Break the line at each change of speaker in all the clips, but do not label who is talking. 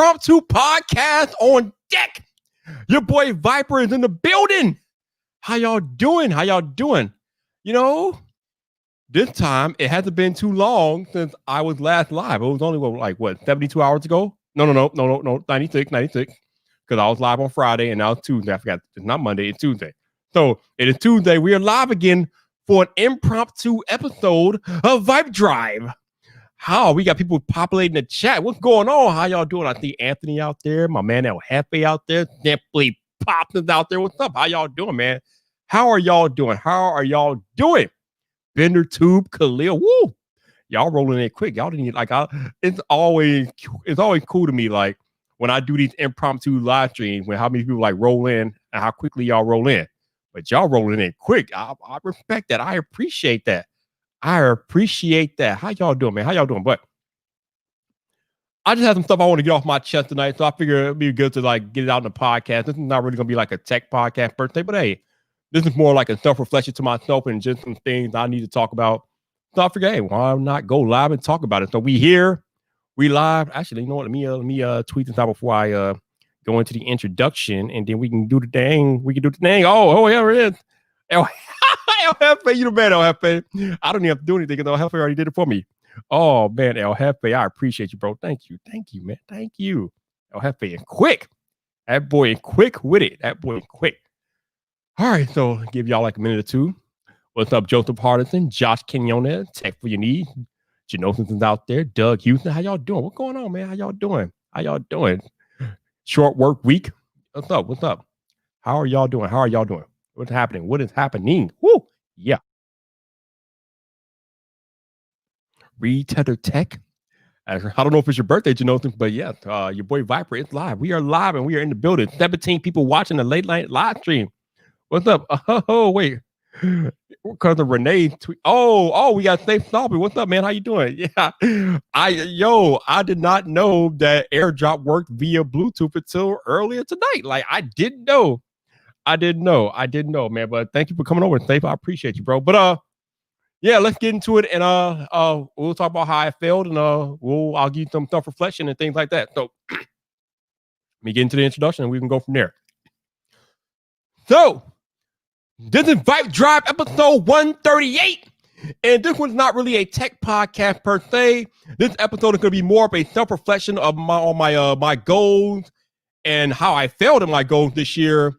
Impromptu podcast on deck. Your boy Viper is in the building. How y'all doing? You know, this time it hasn't been too long since I was last live. It was only 72 hours ago? No, 96. Because I was live on Friday and now it's Tuesday. I forgot it's not Monday, it's Tuesday. So it is Tuesday. We are live again for an impromptu episode of VypDrive. How we got people populating the chat. What's going on? How y'all doing? I see Anthony out there, my man El Jefe out there, Simply Poppins out there. What's up? How y'all doing, man? How are y'all doing? Bender Tube, Khalil, woo! Y'all rolling in quick. Y'all didn't it's always cool to me, like when I do these impromptu live streams, when how many people like roll in and how quickly y'all roll in. But y'all rolling in quick. I respect that. I appreciate that. How y'all doing, man? How y'all doing? But I just have some stuff I want to get off my chest tonight, so I figure it'd be good to like get it out in the podcast. This is not really gonna be like a tech podcast per se, but hey, this is more like a self-reflection to myself and just some things I need to talk about. So I figure, hey, why not go live and talk about it? So we here, we live. Actually, you know what? Let me tweet this out before I go into the introduction, and then we can do the thing. Oh, here it is. El Jefe, you the man, El Jefe. I don't even have to do anything because El Jefe already did it for me. Oh, man, El Jefe, I appreciate you, bro. Thank you, man. Thank you. El Jefe, and quick. That boy, quick with it. All right, so give y'all like a minute or two. What's up, Joseph Hardison, Josh Quinones, Tech for Your Needs. Genosins is out there. Doug Houston, how y'all doing? What's going on, man? How y'all doing? Short work week. What's up? How are y'all doing? What's happening? What is happening? Woo! Yeah. Retether Tech. I don't know if it's your birthday, Genosis, but yes, your boy Viper is live. We are live and we are in the building. 17 people watching the late night live stream. What's up? Oh, wait. Because of Renee's tweet. Oh, we got Safe Sloppy. What's up, man? How you doing? Yeah. I did not know that AirDrop worked via Bluetooth until earlier tonight. Like, I didn't know, man. But thank you for coming over, Safe. I appreciate you, bro. But yeah, let's get into it, and we'll talk about how I failed, and I'll give you some self-reflection and things like that. So let me get into the introduction, and we can go from there. So this is VypDrive episode 138, and this one's not really a tech podcast per se. This episode is going to be more of a self-reflection of my goals and how I failed in my goals this year,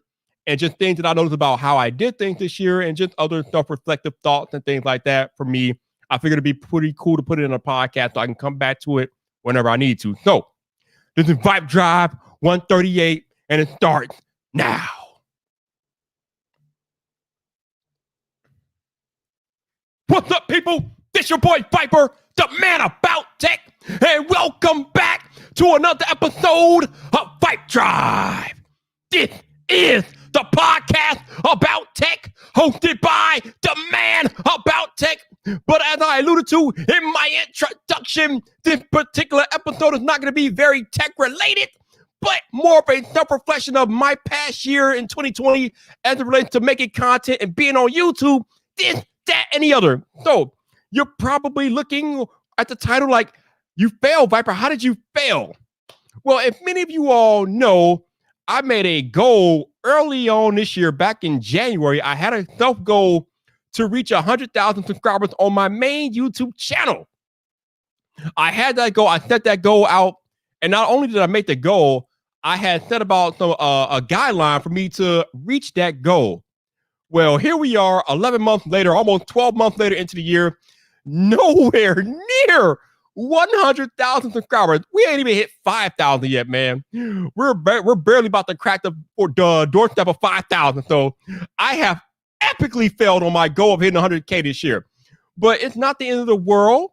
and just things that I noticed about how I did things this year, and just other self-reflective thoughts and things like that. For me, I figured it'd be pretty cool to put it in a podcast so I can come back to it whenever I need to. So this is VypDrive 138, and it starts now. What's up, people? This your boy Viper, the man about tech, and welcome back to another episode of VypDrive. This is the podcast about tech, hosted by the man about tech. But as I alluded to in my introduction, this particular episode is not going to be very tech related, but more of a self-reflection of my past year in 2020 as it relates to making content and being on YouTube, this, that, and the other. So you're probably looking at the title like, you failed, Viper. How did you fail? Well, if many of you all know, I made a goal early on this year, back in January. I had a self-goal to reach 100,000 subscribers on my main YouTube channel. I had that goal. I set that goal out. And not only did I make the goal, I had set about a guideline for me to reach that goal. Well, here we are 11 months later, almost 12 months later into the year, nowhere near 100,000 subscribers. We ain't even hit 5,000 yet, man. We're barely about to crack the doorstep of 5,000. So I have epically failed on my goal of hitting 100K this year. But it's not the end of the world.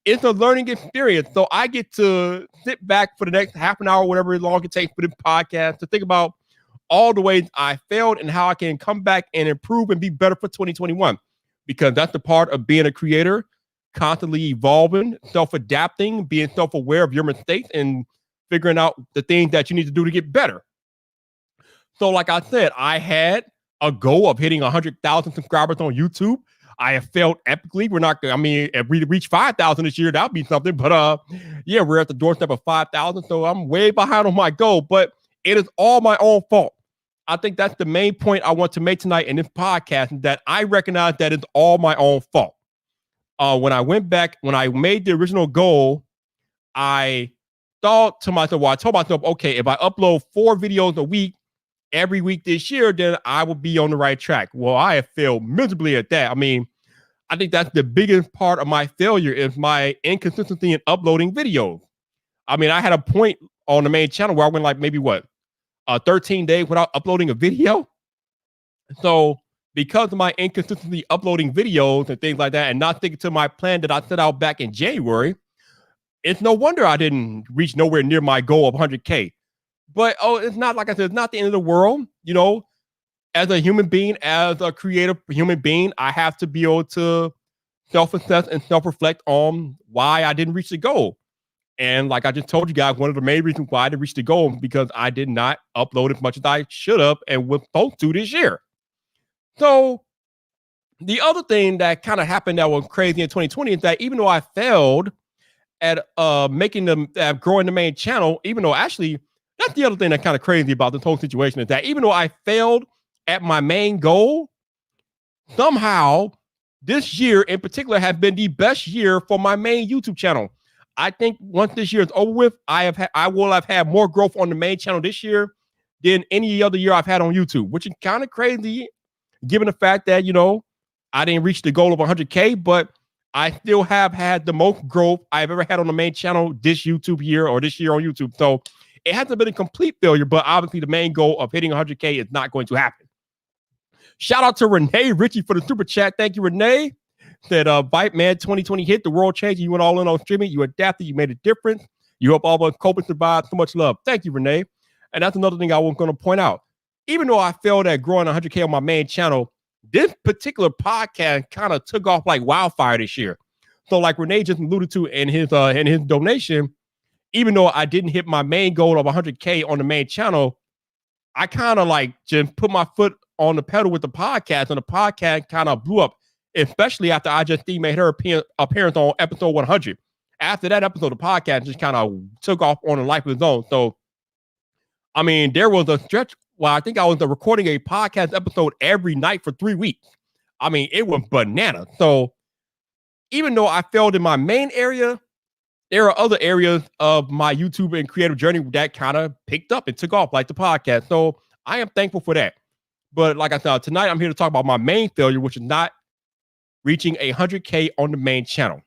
It's a learning experience. So I get to sit back for the next half an hour, whatever long it takes for this podcast, to think about all the ways I failed and how I can come back and improve and be better for 2021. Because that's the part of being a creator, constantly evolving, self-adapting, being self-aware of your mistakes, and figuring out the things that you need to do to get better. So like I said, I had a goal of hitting 100,000 subscribers on YouTube. I have failed epically. We're not, I mean, if we reach 5,000 this year, that would be something. But yeah, we're at the doorstep of 5,000. So I'm way behind on my goal, but it is all my own fault. I think that's the main point I want to make tonight in this podcast, that I recognize that it's all my own fault. When I went back, when I made the original goal, I thought to myself, well, I told myself, okay, if I upload 4 videos a week, every week this year, then I will be on the right track. Well, I have failed miserably at that. I mean, I think that's the biggest part of my failure is my inconsistency in uploading videos. I mean, I had a point on the main channel where I went like maybe 13 days without uploading a video. So because of my inconsistency uploading videos and things like that and not sticking to my plan that I set out back in January, it's no wonder I didn't reach nowhere near my goal of 100K. But it's not, like I said, it's not the end of the world. You know, as a human being, as a creative human being, I have to be able to self-assess and self-reflect on why I didn't reach the goal. And like I just told you guys, one of the main reasons why I didn't reach the goal because I did not upload as much as I should have and was supposed to this year. So the other thing that kind of happened that was crazy in 2020 is that even though I failed at growing the main channel, even though actually that's the other thing that's kind of crazy about this whole situation is that even though I failed at my main goal, somehow this year in particular has been the best year for my main YouTube channel. I think once this year is over with, I will have had more growth on the main channel this year than any other year I've had on YouTube, which is kind of crazy given the fact that, you know, I didn't reach the goal of 100K, but I still have had the most growth I've ever had on the main channel this YouTube year or this year on YouTube. So it hasn't been a complete failure, but obviously the main goal of hitting 100K is not going to happen. Shout out to Renee Ritchie for the super chat. Thank you, Renee. Said, Vype, man, 2020 hit, the world changed. You went all in on streaming. You adapted. You made a difference. You hope all of us cope and survive. So much love. Thank you, Renee. And that's another thing I was going to point out. Even though I failed at growing 100K on my main channel, this particular podcast kind of took off like wildfire this year. So like Renee just alluded to in his donation, even though I didn't hit my main goal of 100K on the main channel, I kind of like just put my foot on the pedal with the podcast, and the podcast kind of blew up, especially after I just made her appearance on episode 100. After that episode, the podcast just kind of took off on a life of its own. So, I mean, there was a stretch where I think I was recording a podcast episode every night for 3 weeks. I mean, it was bananas. So, even though I failed in my main area, there are other areas of my YouTube and creative journey that kind of picked up and took off, like the podcast. So I am thankful for that. But like I said, tonight I'm here to talk about my main failure, which is not reaching 100K on the main channel.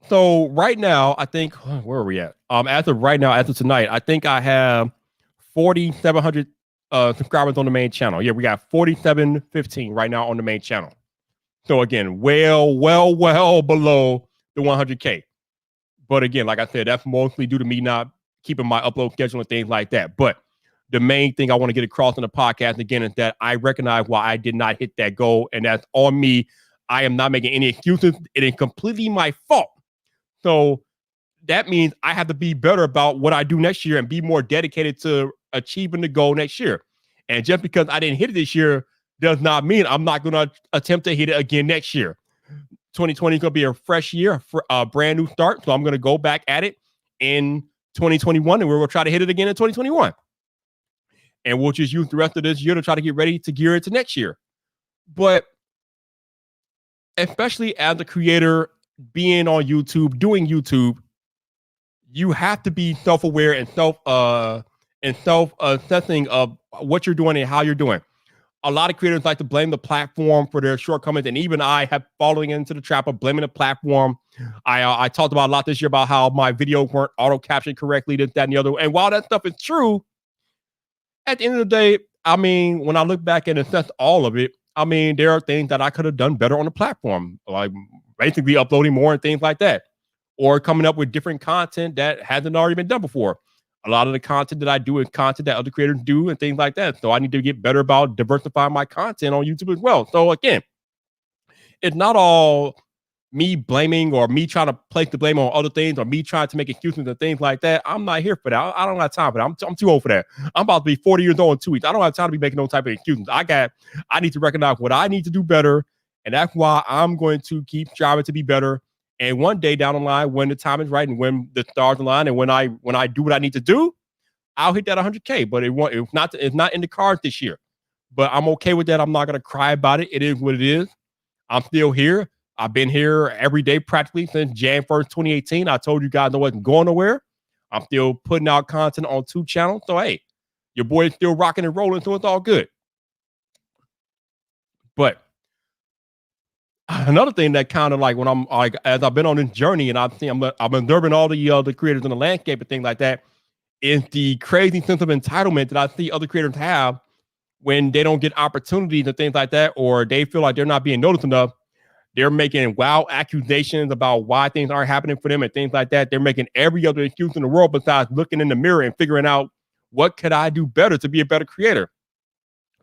So right now, I think, where are we at? As of right now, as of tonight, I think I have 4,700 subscribers on the main channel. Yeah, we got 4,715 right now on the main channel. So again, well below the 100K. But again, like I said, that's mostly due to me not keeping my upload schedule and things like that. But the main thing I want to get across in the podcast again is that I recognize why I did not hit that goal, and that's on me. I am not making any excuses. It is completely my fault. So that means I have to be better about what I do next year and be more dedicated to achieving the goal next year. And just because I didn't hit it this year does not mean I'm not going to attempt to hit it again next year. 2020 is going to be a fresh year, a brand new start. So I'm going to go back at it in 2021, and we're going to try to hit it again in 2021. And we'll just use the rest of this year to try to get ready to gear into next year. But especially as a creator, being on YouTube, doing YouTube, you have to be self-aware and self-assessing of what you're doing and how you're doing. A lot of creators like to blame the platform for their shortcomings, and even I have fallen into the trap of blaming the platform. I talked about a lot this year about how my videos weren't auto-captioned correctly, this, that, and the other. And while that stuff is true, at the end of the day, I mean, when I look back and assess all of it, I mean, there are things that I could have done better on the platform, like basically uploading more and things like that, or coming up with different content that hasn't already been done before. A lot of the content that I do is content that other creators do and things like that. So I need to get better about diversifying my content on YouTube as well. So again, it's not all me blaming or me trying to place the blame on other things or me trying to make excuses and things like that. I'm not here for that. I don't have time for that. I'm too old for that. I'm about to be 40 years old in 2 weeks. I don't have time to be making those type of excuses. I need to recognize what I need to do better. And that's why I'm going to keep striving to be better. And one day down the line, when the time is right and when the stars align and when I do what I need to do, I'll hit that 100K. But it's not in the cards this year. But I'm okay with that. I'm not going to cry about it. It is what it is. I'm still here. I've been here every day practically since Jan 1st, 2018. I told you guys I wasn't going nowhere. I'm still putting out content on 2 channels. So, hey, your boy is still rocking and rolling, so it's all good. But another thing that kind of like when I'm like, as I've been on this journey and I'm observing all the creators in the landscape and things like that, is the crazy sense of entitlement that I see other creators have when they don't get opportunities and things like that, or they feel like they're not being noticed enough. They're making wild accusations about why things aren't happening for them and things like that. They're making every other excuse in the world besides looking in the mirror and figuring out what could I do better to be a better creator.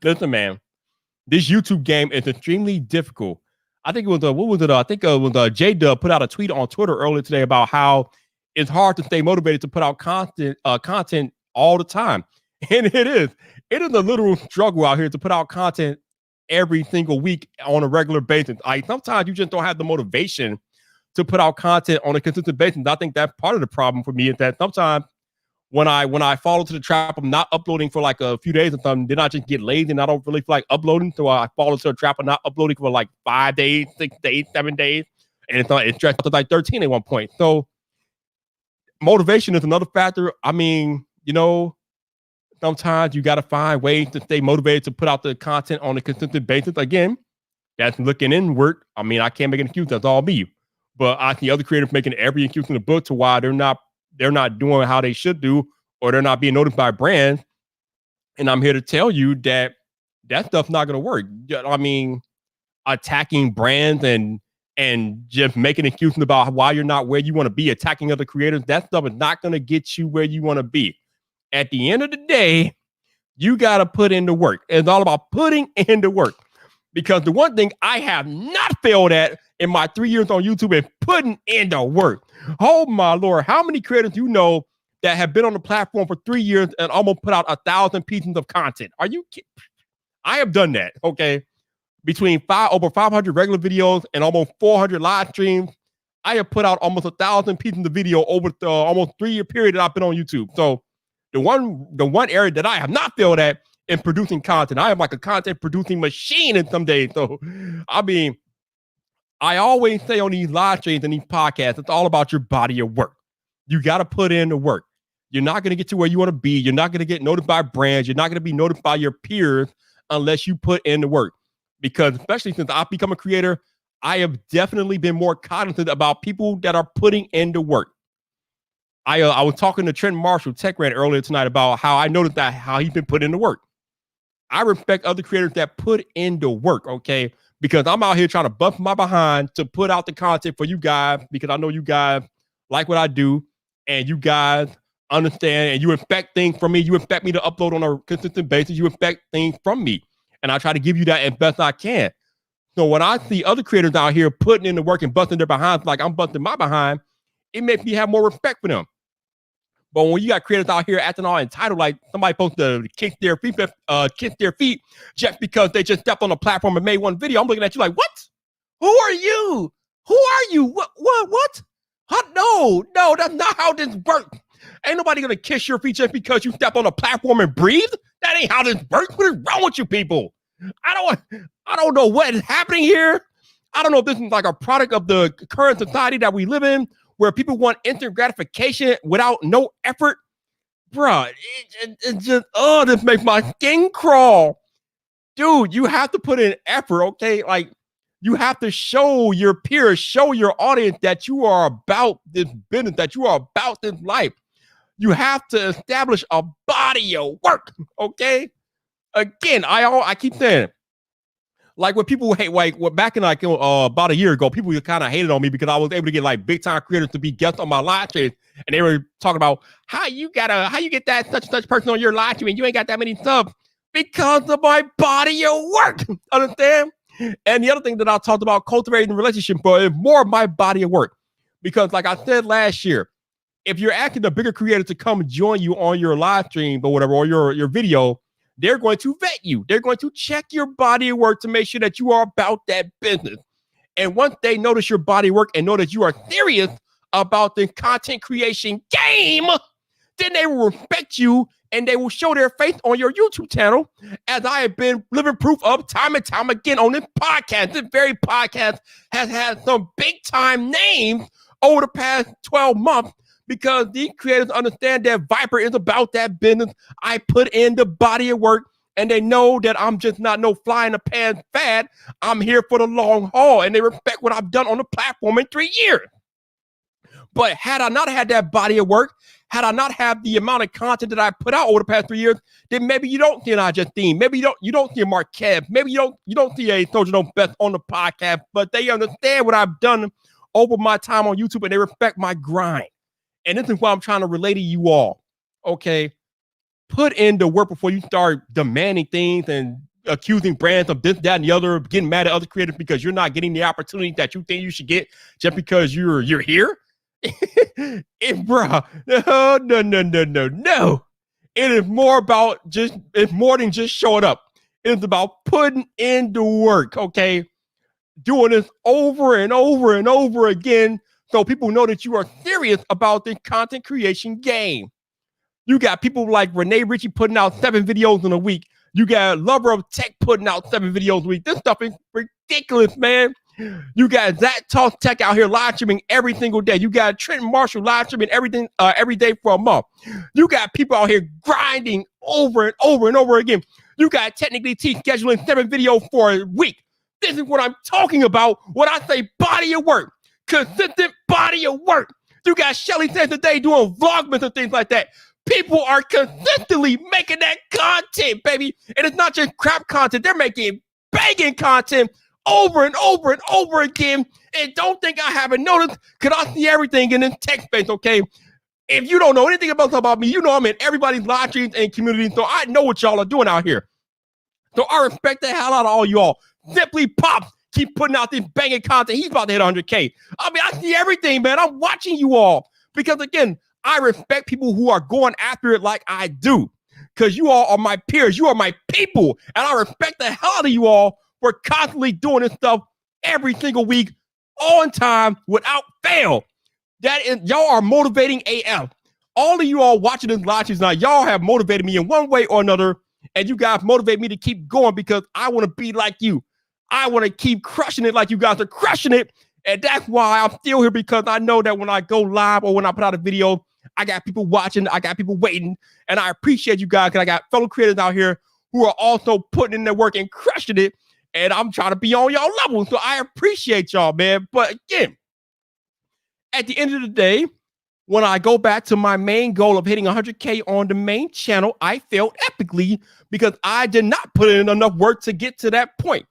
Listen, man, this YouTube game is extremely difficult. I think it was J-Dub put out a tweet on Twitter earlier today about how it's hard to stay motivated to put out content all the time. And it is a literal struggle out here to put out content every single week on a regular basis. Sometimes you just don't have the motivation to put out content on a consistent basis. I think that's part of the problem for me is that sometimes when I fall into the trap of not uploading for like a few days or something, then I just get lazy and I don't really feel like uploading. So I fall into a trap of not uploading for like 5 days, 6 days, 7 days. And it stretched out to like 13 at one point. So motivation is another factor. I mean, sometimes you got to find ways to stay motivated to put out the content on a consistent basis. Again, that's looking inward. I mean, I can't make an excuse. That's all me. But I see other creators making every excuse in the book to why they're not doing how they should do, or they're not being noticed by brands. And I'm here to tell you that stuff's not going to work. I mean, attacking brands and just making excuses about why you're not where you want to be, attacking other creators, that stuff is not going to get you where you want to be. At the end of the day, you got to put in the work. It's all about putting in the work. Because the one thing I have not failed at in my 3 years on YouTube is putting in the work. Oh, my Lord. How many creators do you know that have been on the platform for 3 years and almost put out 1,000 pieces of content? Are you kidding? I have done that, okay? Between over 500 regular videos and almost 400 live streams, I have put out almost 1,000 pieces of video over the almost 3-year period that I've been on YouTube. So the one area that I have not failed at in producing content, I am like a content producing machine in some days. So, I mean, I always say on these live streams and these podcasts, it's all about your body of work. You got to put in the work. You're not going to get to where you want to be. You're not going to get noticed by brands. You're not going to be noticed by your peers unless you put in the work. Because especially since I've become a creator, I have definitely been more cognizant about people that are putting in the work. I was talking to Trent Marshall, Tech Rant, earlier tonight about how I noticed that how he's been putting in the work. I respect other creators that put in the work, okay? Because I'm out here trying to bust my behind to put out the content for you guys, because I know you guys like what I do and you guys understand and you expect things from me. You expect me to upload on a consistent basis. You expect things from me. And I try to give you that as best I can. So when I see other creators out here putting in the work and busting their behinds like I'm busting my behind, it makes me have more respect for them. But when you got creators out here acting all entitled, like somebody supposed to kick their feet just because they just stepped on the platform and made one video, I'm looking at you like, what? Who are you? Who are you? What? Huh? No, that's not how this works. Ain't nobody gonna kiss your feet just because you step on a platform and breathe. That ain't how this works. What is wrong with you people? I don't know what is happening here. I don't know if this is like a product of the current society that we live in, where people want instant gratification without no effort. Bruh, it just, this makes my skin crawl. Dude, you have to put in effort, okay? Like, you have to show your peers, show your audience that you are about this business, that you are about this life. You have to establish a body of work, okay? Again, I keep saying it. Like when people hate, like back in like about a year ago, people kind of hated on me because I was able to get like big time creators to be guests on my live stream, and they were talking about how you get that such and such person on your live stream and you ain't got that many subs because of my body of work. Understand? And the other thing that I talked about, cultivating the relationship, but it's more of my body of work. Because like I said last year, if you're asking the bigger creator to come join you on your live stream or whatever, or your video, they're going to vet you. They're going to check your body of work to make sure that you are about that business. And once they notice your body work and know that you are serious about the content creation game, then they will respect you and they will show their face on your YouTube channel, as I have been living proof of time and time again on this podcast. This very podcast has had some big time names over the past 12 months because these creators understand that Vyper is about that business. I put in the body of work and they know that I'm just not no fly in the pan fad. I'm here for the long haul and they respect what I've done on the platform in 3 years. But had I not had that body of work, had I not had the amount of content that I put out over the past 3 years, then maybe you don't see an I Just Theme. Maybe you don't see a Marquez. Maybe you don't see a Soldier No Best on the podcast. But they understand what I've done over my time on YouTube and they respect my grind. And this is what I'm trying to relay to you all. Okay, put in the work before you start demanding things and accusing brands of this, that, and the other, getting mad at other creators because you're not getting the opportunity that you think you should get just because you're here. Bruh, no. It is more about it's more than just showing up. It's about putting in the work, okay? Doing this over and over and over again so people know that you are serious about the content creation game. You got people like Renee Ritchie putting out 7 videos in a week. You got Lover of Tech putting out 7 videos a week. This stuff is ridiculous, man. You got Zach Talk Tech out here live streaming every single day. You got Trenton Marshall live streaming everything every day for a month. You got people out here grinding over and over and over again. You got Technically T scheduling 7 videos for a week. This is what I'm talking about when I say body of work. Consistent body of work. You got Shelly Says Today doing vlogmas and things like that. People are consistently making that content, baby. And it's not just crap content. They're making banging content over and over and over again. And don't think I haven't noticed, because I see everything in this tech space, okay? If you don't know anything about me, you know I'm in everybody's live streams and community, so I know what y'all are doing out here. So I respect the hell out of all y'all. Simply Pops keep putting out this banging content. He's about to hit 100K. I mean, I see everything, man. I'm watching you all. Because again, I respect people who are going after it like I do. Because you all are my peers. You are my people. And I respect the hell out of you all for constantly doing this stuff every single week, on time, without fail. That is, y'all are motivating AF. All of you all watching this live stream now, y'all have motivated me in one way or another. And you guys motivate me to keep going because I want to be like you. I want to keep crushing it like you guys are crushing it. And that's why I'm still here, because I know that when I go live or when I put out a video, I got people watching, I got people waiting. And I appreciate you guys because I got fellow creators out here who are also putting in their work and crushing it. And I'm trying to be on y'all level. So I appreciate y'all, man. But again, at the end of the day, when I go back to my main goal of hitting 100K on the main channel, I failed epically because I did not put in enough work to get to that point.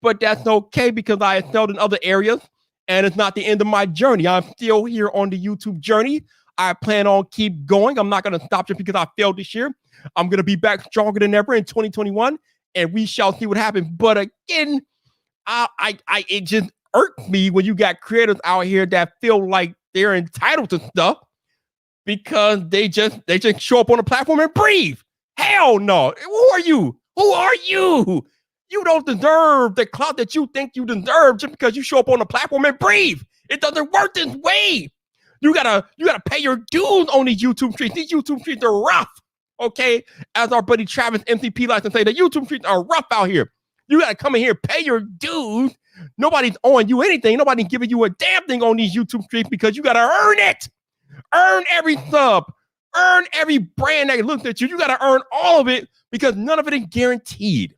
But that's okay because I excelled in other areas and it's not the end of my journey. I'm still here on the YouTube journey. I plan on keep going. I'm not going to stop just because I failed this year. I'm going to be back stronger than ever in 2021 and we shall see what happens. But again, it just irks me when you got creators out here that feel like they're entitled to stuff because they just show up on the platform and breathe. Hell no. Who are you? Who are you? You don't deserve the clout that you think you deserve just because you show up on the platform and breathe. It doesn't work this way. You gotta pay your dues on these YouTube streets. These YouTube streets are rough. Okay, as our buddy Travis MCP likes to say, the YouTube streets are rough out here. You gotta come in here, pay your dues. Nobody's owing you anything. Nobody's giving you a damn thing on these YouTube streets because you gotta earn it. Earn every sub. Earn every brand that looks at you. You gotta earn all of it because none of it is guaranteed.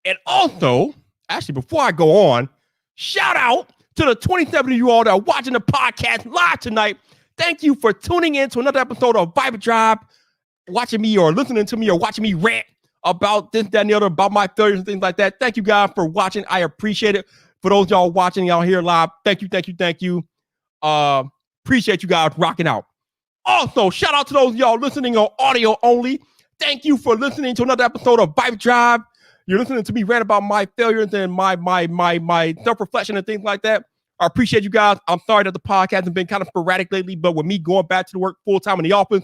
And also, actually, before I go on, shout out to the 27 of you all that are watching the podcast live tonight. Thank you for tuning in to another episode of VypDrive, watching me or listening to me or watching me rant about this, that, and the other, about my failures and things like that. Thank you guys for watching. I appreciate it. For those y'all watching y'all here live, thank you. Appreciate you guys rocking out. Also, shout out to those y'all listening on audio only. Thank you for listening to another episode of VypDrive. you're listening to me rant about my failures and my self-reflection and things like that. I appreciate you guys. I'm sorry that the podcast has been kind of sporadic lately, but with me going back to the work full time in the office,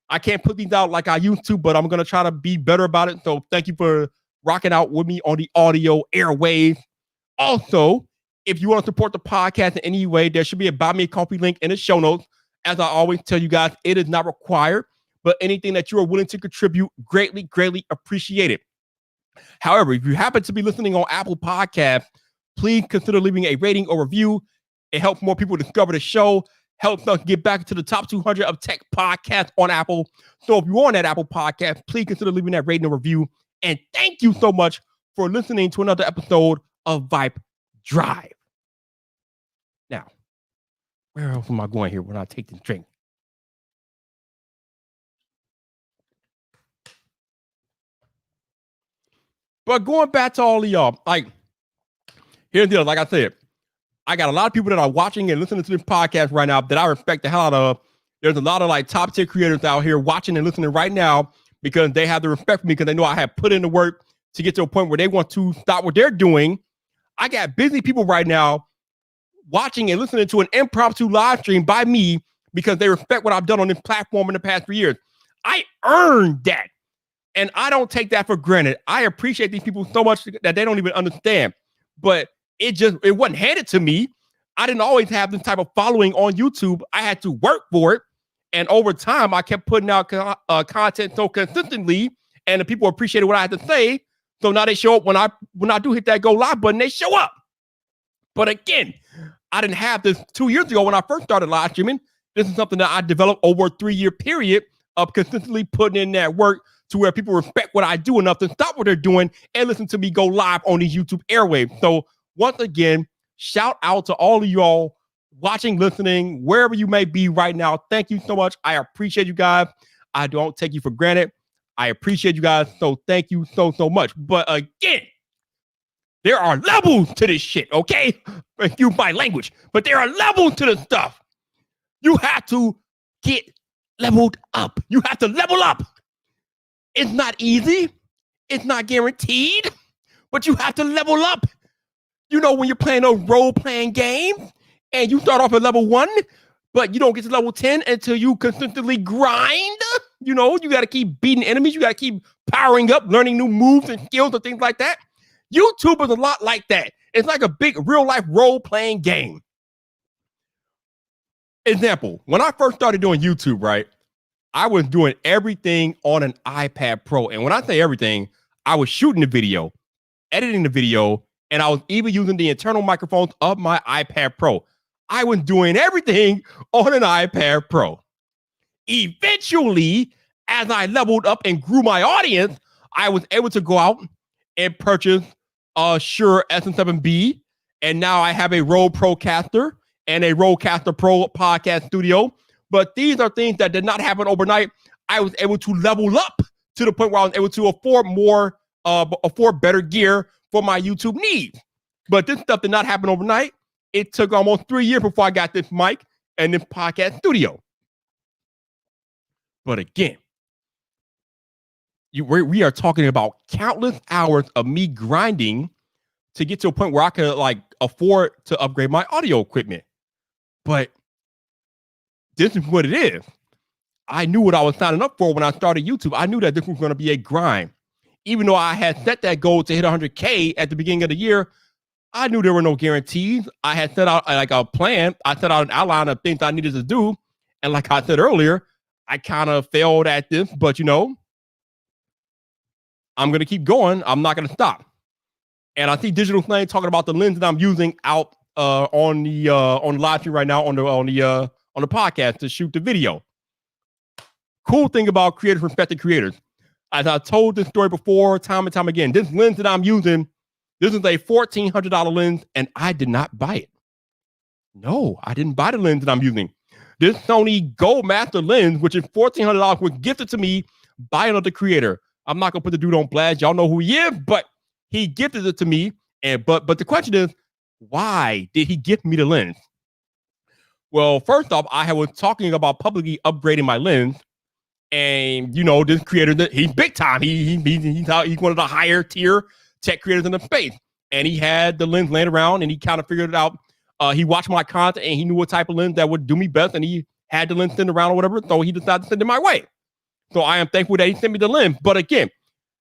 I can't put these out like I used to, but I'm going to try to be better about it. So thank you for rocking out with me on the audio airwaves. Also, if you want to support the podcast in any way, there should be a Buy Me a Coffee link in the show notes. As I always tell you guys, it is not required, but anything that you are willing to contribute, greatly, greatly appreciated. However, if you happen to be listening on Apple Podcasts, please consider leaving a rating or review. It helps more people discover the show, helps us get back to the top 200 of tech podcasts on Apple. So if you're on that Apple Podcast, please consider leaving that rating or review. And thank you so much for listening to another episode of VypDrive. Now, where else am I going here when I take this drink? But going back to all of y'all, like, here's the deal. Like I said, I got a lot of people that are watching and listening to this podcast right now that I respect the hell out of. There's a lot of like top tier creators out here watching and listening right now because they have the respect for me because they know I have put in the work to get to a point where they want to stop what they're doing. I got busy people right now watching and listening to an impromptu live stream by me because they respect what I've done on this platform in the past 3 years. I earned that. And I don't take that for granted. I appreciate these people so much that they don't even understand. But it wasn't handed to me. I didn't always have this type of following on YouTube. I had to work for it. And over time, I kept putting out content so consistently, and the people appreciated what I had to say. So now they show up when I do hit that go live button, they show up. But again, I didn't have this 2 years ago when I first started live streaming. This is something that I developed over a 3-year period of consistently putting in that work to where people respect what I do enough to stop what they're doing and listen to me go live on these YouTube airwaves. So once again, shout out to all of y'all watching, listening, wherever you may be right now. Thank you so much. I appreciate you guys. I don't take you for granted. I appreciate you guys. So thank you so much. But again, there are levels to this shit, okay? Excuse my language, but there are levels to this stuff. You have to get leveled up. You have to level up. It's not easy. It's not guaranteed, but you have to level up. You know, when you're playing a role-playing game and you start off at level 1, but you don't get to level 10 until you consistently grind. You know, you got to keep beating enemies. You got to keep powering up, learning new moves and skills and things like that. YouTube is a lot like that. It's like a big real-life role-playing game. Example, when I first started doing YouTube, right, I was doing everything on an iPad Pro. And when I say everything, I was shooting the video, editing the video, and I was even using the internal microphones of my iPad Pro. I was doing everything on an iPad Pro. Eventually, as I leveled up and grew my audience, I was able to go out and purchase a Shure SM7B. And now I have a Rode Procaster and a Rodecaster Pro podcast studio. But these are things that did not happen overnight. I was able to level up to the point where I was able to afford better gear for my YouTube needs. But this stuff did not happen overnight. It took almost 3 years before I got this mic and this podcast studio. But again, we are talking about countless hours of me grinding to get to a point where I could like afford to upgrade my audio equipment. But this is what it is. I knew what I was signing up for when I started YouTube. I knew that this was going to be a grind. Even though I had set that goal to hit 100K at the beginning of the year, I knew there were no guarantees. I had set out like a plan. I set out an outline of things I needed to do. And like I said earlier, I kind of failed at this, but you know, I'm going to keep going. I'm not going to stop. And I see Digital Flame talking about the lens that I'm using out on the live stream right now on the podcast to shoot the video. Cool thing about creators respecting creators. As I told this story before, time and time again, this lens that I'm using, this is a $1,400 lens, and I did not buy it. No, I didn't buy the lens that I'm using. This Sony Goldmaster lens, which is $1,400, was gifted to me by another creator. I'm not gonna put the dude on blast. Y'all know who he is, but he gifted it to me. And but the question is, why did he gift me the lens? Well, first off, I was talking about publicly upgrading my lens, And you know, this creator, he's big time. He's one of the higher tier tech creators in the space. And he had the lens laying around, and he kind of figured it out. He watched my content, and he knew what type of lens that would do me best, and he had the lens sent around or whatever. So he decided to send it my way. So I am thankful that he sent me the lens. But again,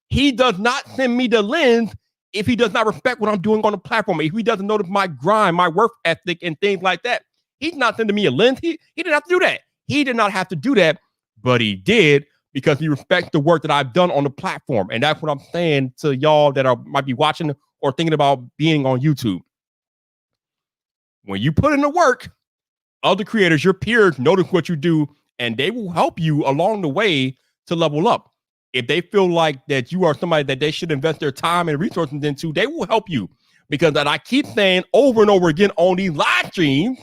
he does not send me the lens if he does not respect what I'm doing on the platform. If he doesn't notice my grind, my work ethic, and things like that, he's not sending me a lens. He didn't have to do that. He did not have to do that, but he did because he respects the work that I've done on the platform. And that's what I'm saying to y'all that might be watching or thinking about being on YouTube. When you put in the work, other creators, your peers, notice what you do, and they will help you along the way to level up. If they feel like that you are somebody that they should invest their time and resources into, they will help you. Because that I keep saying over and over again on these live streams,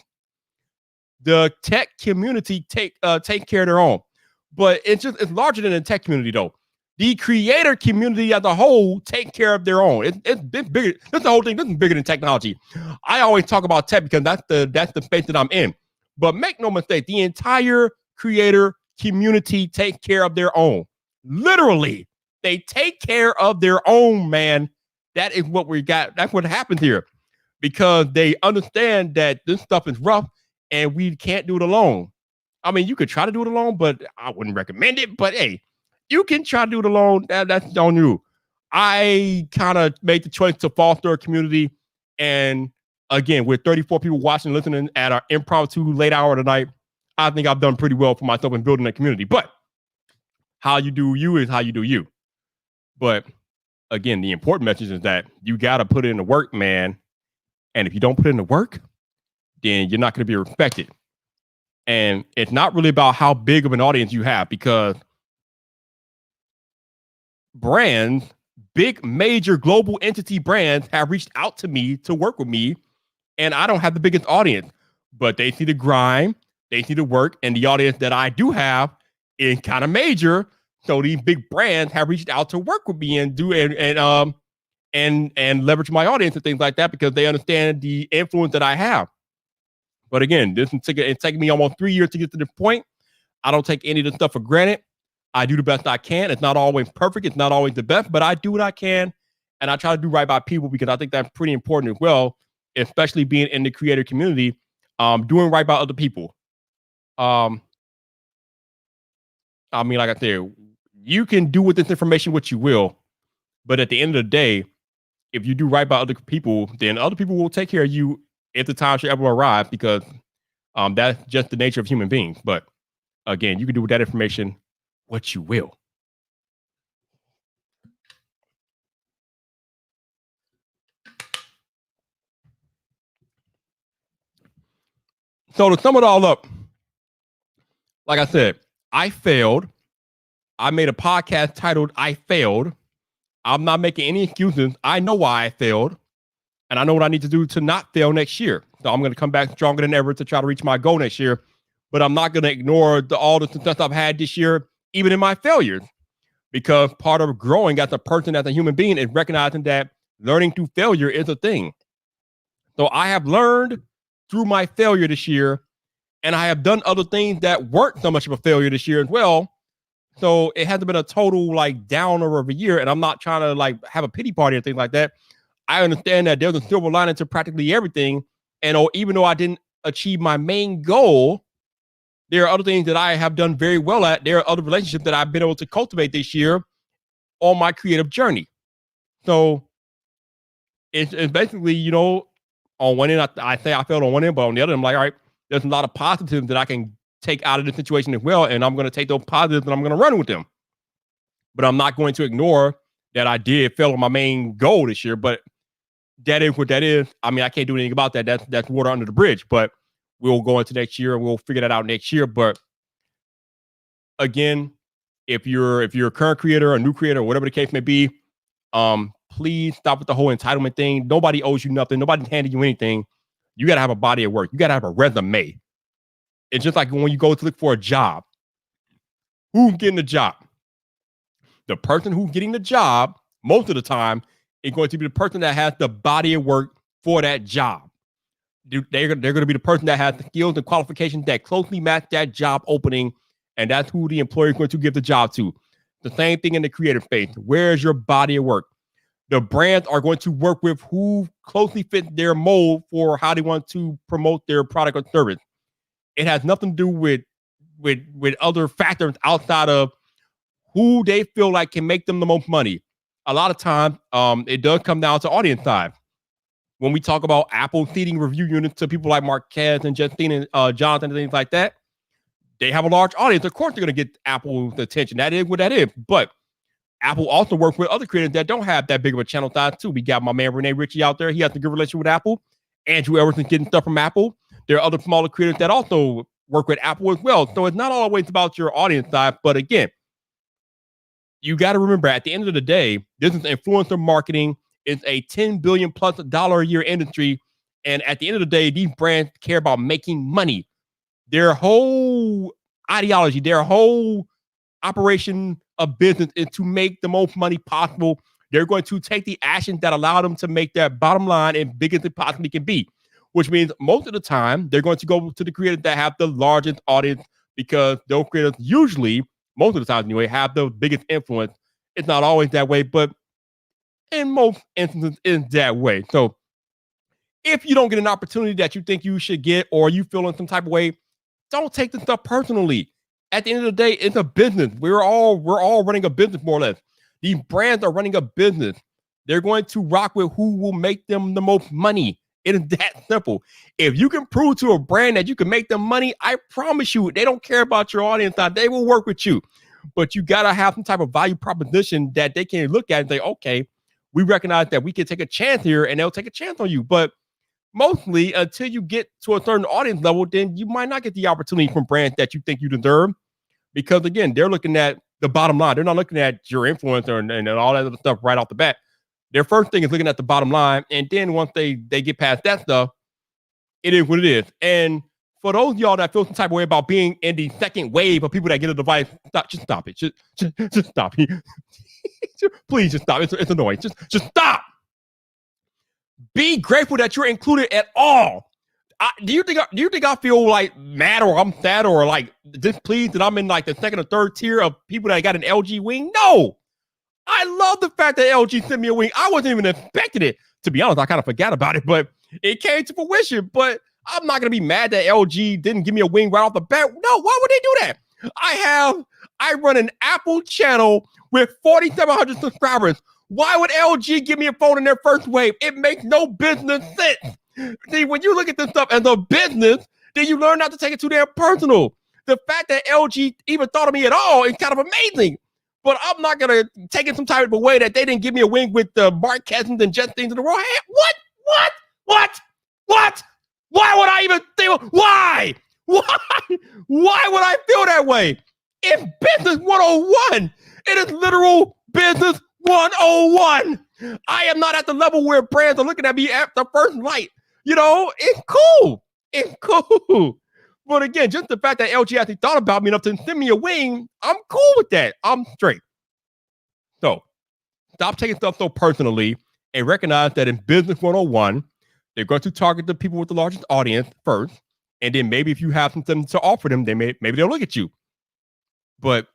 the tech community take care of their own. But it's larger than the tech community, though. The creator community as a whole take care of their own. It's bigger. That's the whole thing. This is bigger than technology. I always talk about tech because that's the space that I'm in. But make no mistake, the entire creator community take care of their own. Literally, they take care of their own, man. That is what we got. That's what happens here. Because they understand that this stuff is rough and we can't do it alone. I mean, you could try to do it alone, but I wouldn't recommend it. But hey, you can try to do it alone. That's on you. I kind of made the choice to foster a community. And again, with 34 people watching, listening at our impromptu late hour tonight, I think I've done pretty well for myself in building that community. But how you do you is how you do you. But again, the important message is that you got to put in the work, man. And if you don't put in the work, then you're not going to be respected. And it's not really about how big of an audience you have, because brands, big, major global entity brands have reached out to me to work with me, and I don't have the biggest audience, but they see the grind, they see the work, and the audience that I do have is kind of major. So these big brands have reached out to work with me and do and leverage my audience and things like that because they understand the influence that I have. But again, it's taken me almost 3 years to get to this point. I don't take any of this stuff for granted. I do the best I can. It's not always perfect. It's not always the best, but I do what I can. And I try to do right by people because I think that's pretty important as well, especially being in the creator community, doing right by other people. I mean, like I said, you can do with this information what you will, but at the end of the day, if you do right by other people, then other people will take care of you if the time should ever arrive, because that's just the nature of human beings. But again, you can do with that information what you will. So to sum it all up, like I said, I failed. I made a podcast titled I Failed. I'm not making any excuses. I know why I failed. And I know what I need to do to not fail next year. So I'm going to come back stronger than ever to try to reach my goal next year. But I'm not going to ignore all the success I've had this year, even in my failures. Because part of growing as a person, as a human being, is recognizing that learning through failure is a thing. So I have learned through my failure this year. And I have done other things that weren't so much of a failure this year as well. So it hasn't been a total like downer of a year. And I'm not trying to like have a pity party or things like that. I understand that there's a silver lining to practically everything. And even though I didn't achieve my main goal, there are other things that I have done very well at. There are other relationships that I've been able to cultivate this year on my creative journey. So it's basically, you know, on one end, I say I failed on one end, but on the other, I'm like, all right, there's a lot of positives that I can take out of the situation as well. And I'm going to take those positives and I'm going to run with them. But I'm not going to ignore that I did fail on my main goal this year. But that is what that is. I mean, I can't do anything about that. That's water under the bridge. But we'll go into next year and we'll figure that out next year. But again, if you're a current creator, a new creator, whatever the case may be, please stop with the whole entitlement thing. Nobody owes you nothing. Nobody's handing you anything. You got to have a body of work. You got to have a resume. It's just like when you go to look for a job. Who's getting the job? The person who's getting the job, most of the time, is going to be the person that has the body of work for that job. They're going to be the person that has the skills and qualifications that closely match that job opening And that's who the employer is going to give the job to. The same thing in the creative space. Where's your body of work? The brands are going to work with who closely fits their mold for how they want to promote their product or service. It has nothing to do with other factors outside of who they feel like can make them the most money. A lot of times, it does come down to audience size. When we talk about Apple seeding review units to people like Marquez and Justine and Jonathan and things like that, they have a large audience. Of course, they're going to get Apple's attention. That is what that is. But Apple also works with other creators that don't have that big of a channel size too. We got my man Rene Ritchie out there. He has a good relationship with Apple. Andrew Everson's getting stuff from Apple. There are other smaller creators that also work with Apple as well. So it's not always about your audience size. But again, you got to remember at the end of the day, this is influencer marketing. It's a $10 billion plus a year industry. And at the end of the day, these brands care about making money. Their whole ideology, their whole operation of business is to make the most money possible. They're going to take the actions that allow them to make their bottom line as big as it possibly can be, which means most of the time they're going to go to the creators that have the largest audience because those creators usually, most of the time anyway, have the biggest influence. It's not always that way, but in most instances it's that way. So if you don't get an opportunity that you think you should get or you feel in some type of way, don't take this stuff personally. At the end of the day, it's a business. We're all running a business more or less. These brands are running a business. They're going to rock with who will make them the most money. It is that simple. If you can prove to a brand that you can make them money, I promise you, they don't care about your audience. They will work with you. But you got to have some type of value proposition that they can look at and say, okay, we recognize that we can take a chance here, and they'll take a chance on you. But mostly until you get to a certain audience level, then you might not get the opportunity from brands that you think you deserve. Because again, they're looking at the bottom line. They're not looking at your influencer and all that other stuff right off the bat. Their first thing is looking at the bottom line. And then once they get past that stuff, it is what it is. And for those of y'all that feel some type of way about being in the second wave of people that get a device, just stop it. Just stop it. Please just stop. It's annoying. Just stop. Be grateful that you're included at all. Do you think I feel like mad or I'm sad or like displeased that I'm in like the second or third tier of people that got an LG wing? No. I love the fact that LG sent me a wing. I wasn't even expecting it. To be honest, I kind of forgot about it, but it came to fruition. But I'm not going to be mad that LG didn't give me a wing right off the bat. No, why would they do that? I run an Apple channel with 4,700 subscribers. Why would LG give me a phone in their first wave? It makes no business sense. See, when you look at this stuff as a business, then you learn not to take it too damn personal. The fact that LG even thought of me at all is kind of amazing. But I'm not going to take it some type of a way that they didn't give me a wing with the Mark Cousins and Just Things in the world. Hey, what? Why would I even think? Why would I feel that way? It's business 101. It is literal business 101. I am not at the level where brands are looking at me at the first light. You know, it's cool. It's cool. But again, just the fact that LG actually thought about me enough to send me a wing, I'm cool with that. I'm straight. So stop taking stuff so personally and recognize that in business 101, they're going to target the people with the largest audience first. And then maybe if you have something to offer them, maybe they'll look at you. But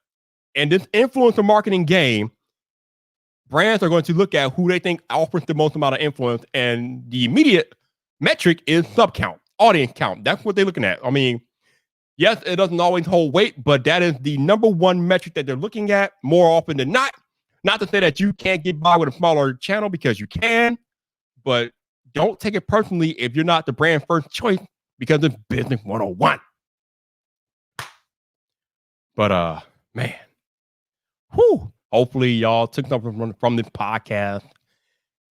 in this influencer marketing game, brands are going to look at who they think offers the most amount of influence. And the immediate metric is sub count, audience count. That's what they're looking at. I mean, yes, it doesn't always hold weight, but that is the number one metric that they're looking at more often than not. Not to say that you can't get by with a smaller channel, because you can, but don't take it personally if you're not the brand first choice, because it's business 101. But man, hopefully y'all took something from this podcast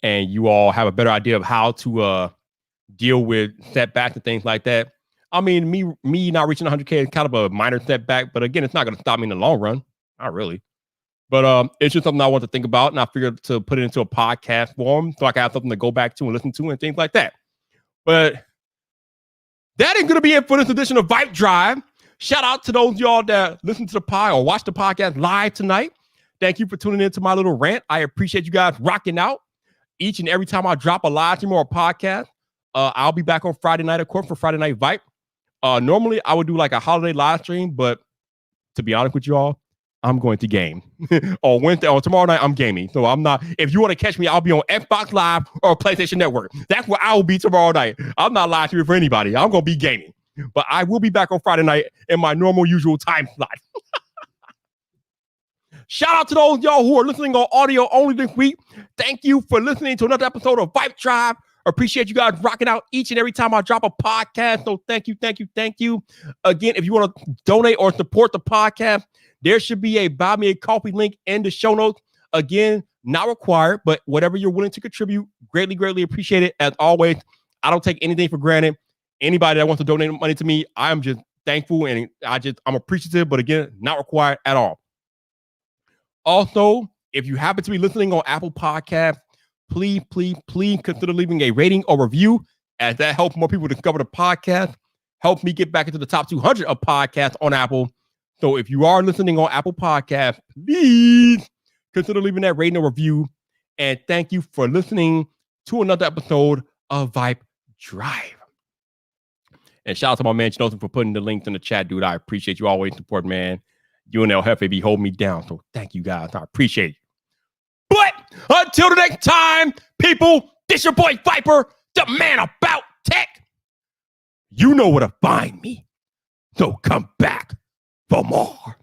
and you all have a better idea of how to deal with setbacks and things like that. I mean, me not reaching 100K is kind of a minor setback, but again, it's not going to stop me in the long run. Not really. But it's just something I want to think about, and I figured to put it into a podcast form so I can have something to go back to and listen to and things like that. But that is going to be it for this edition of VypDrive. Shout out to those of y'all that listen to the pod or watch the podcast live tonight. Thank you for tuning in to my little rant. I appreciate you guys rocking out each and every time I drop a live stream or a podcast. I'll be back on Friday night, of course, for Friday Night Vype. Normally, I would do like a holiday live stream, but to be honest with you all, I'm going to game on Wednesday or tomorrow night. I'm gaming. So I'm not, if you want to catch me, I'll be on Xbox Live or PlayStation Network. That's where I will be tomorrow night. I'm not lying to you for anybody. I'm going to be gaming, but I will be back on Friday night in my normal usual time slot. Shout out to those y'all who are listening on audio only this week. Thank you for listening to another episode of VypDrive. Appreciate you guys rocking out each and every time I drop a podcast. So thank you. Again, if you want to donate or support the podcast, there should be a Buy Me a Coffee link in the show notes. Again, not required, but whatever you're willing to contribute, greatly appreciate it. As always, I don't take anything for granted. Anybody that wants to donate money to me, I'm just thankful and I'm appreciative, but again, not required at all. Also, if you happen to be listening on Apple Podcasts, please consider leaving a rating or review, as that helps more people discover the podcast, help me get back into the top 200 of podcasts on Apple. So if you are listening on Apple Podcasts, please consider leaving that rating or review. And thank you for listening to another episode of VypDrive. And shout out to my man Jnoseph for putting the links in the chat, dude. I appreciate you always support, man. You and El Jefe be holding me down. So thank you guys. I appreciate it. But until the next time, people, this your boy Viper, the man about tech. You know where to find me. So come back for more.